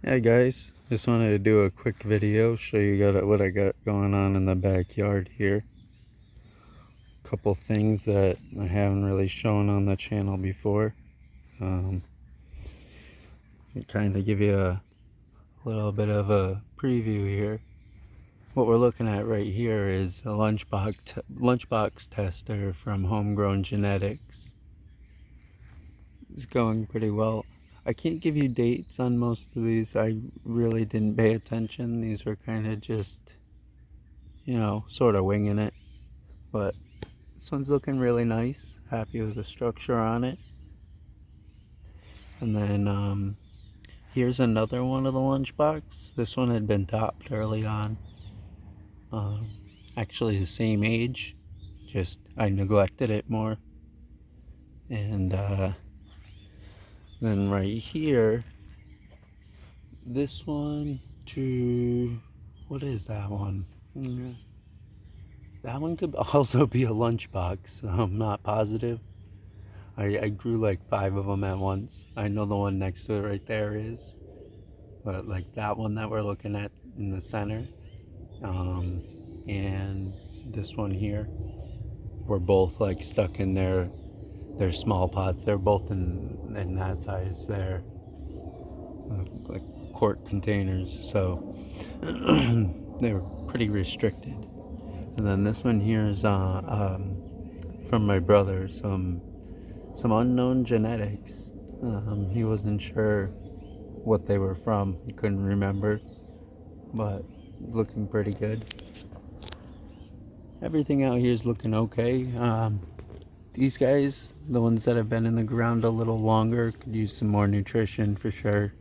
Hey guys, just wanted to do a quick video, show you what I got going on in the backyard here. Couple things that I haven't really shown on the channel before. Kind of give you a little bit of a preview here. What we're looking at right here is a lunchbox tester from Homegrown Genetics. It's going pretty well. I can't give you dates on most of these. I really didn't pay attention. These were kind of just, sort of winging it. But this one's looking really nice. Happy with the structure on it. And then here's another one of the lunchbox. This one had been topped early on. Actually the same age. Just I neglected it more. And then right here, this one what is that one? That one could also be a lunchbox. I'm not positive. I grew like 5 of them at once. I know the one next to it right there is. But like that one that we're looking at in the center, and this one here, were both like stuck in their small pots. They're both in that size there, like quart containers, so they were pretty restricted. And then this one here is from my brother, some unknown genetics. He wasn't sure what they were from. He couldn't remember, but looking pretty good. Everything out here is looking okay. These guys, the ones that have been in the ground a little longer, could use some more nutrition for sure.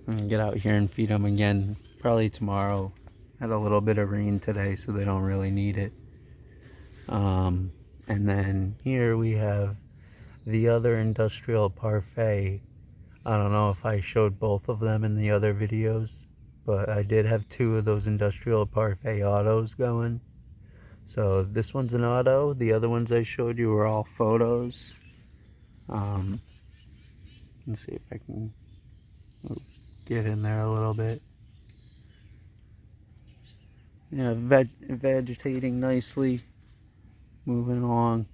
I'm gonna get out here and feed them again, probably tomorrow. Had a little bit of rain today, so they don't really need it. And then here we have the other industrial Parfait. I don't know if I showed both of them in the other videos, but I did have 2 of those industrial Parfait Autos going. So this one's an auto. The other ones I showed you were all photos. Let's see if I can get in there a little bit. Yeah, vegetating nicely, moving along.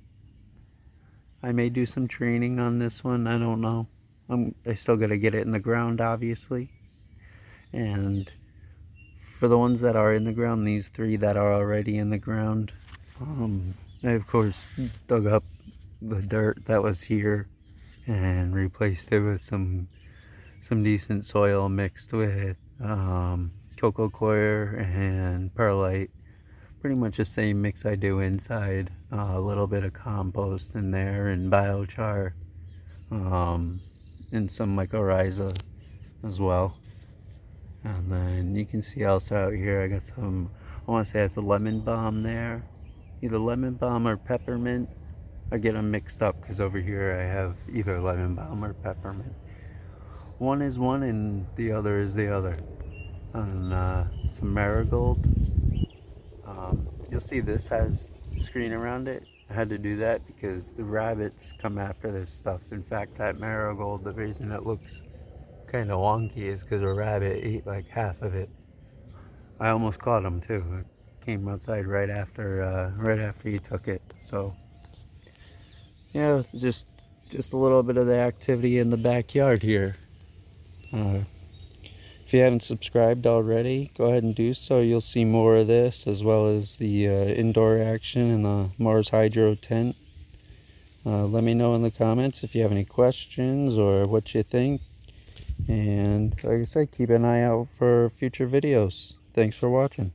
I may do some training on this one. I don't know. I still got to get it in the ground, obviously. And for the ones that are in the ground, these 3 that are already in the ground, I of course dug up the dirt that was here and replaced it with some decent soil mixed with cocoa coir and perlite. Pretty much the same mix I do inside. A little bit of compost in there and biochar, and some mycorrhiza as well. And then you can see also out here I got some, I want to say it's a lemon balm there. Either lemon balm or peppermint. I get them mixed up because over here I have either lemon balm or peppermint. One is one and the other is the other. And some marigold. You'll see this has screen around it. I had to do that because the rabbits come after this stuff. In fact, that marigold, the reason it looks kind of wonky is because a rabbit ate like half of it. I almost caught him too. It came outside right after he took it. So yeah, just a little bit of the activity in the backyard here. If you haven't subscribed already, go ahead and do so. You'll see more of this, as well as the indoor action in the Mars Hydro tent. Let me know in the comments if you have any questions or what you think. And like I said, keep an eye out for future videos. Thanks for watching.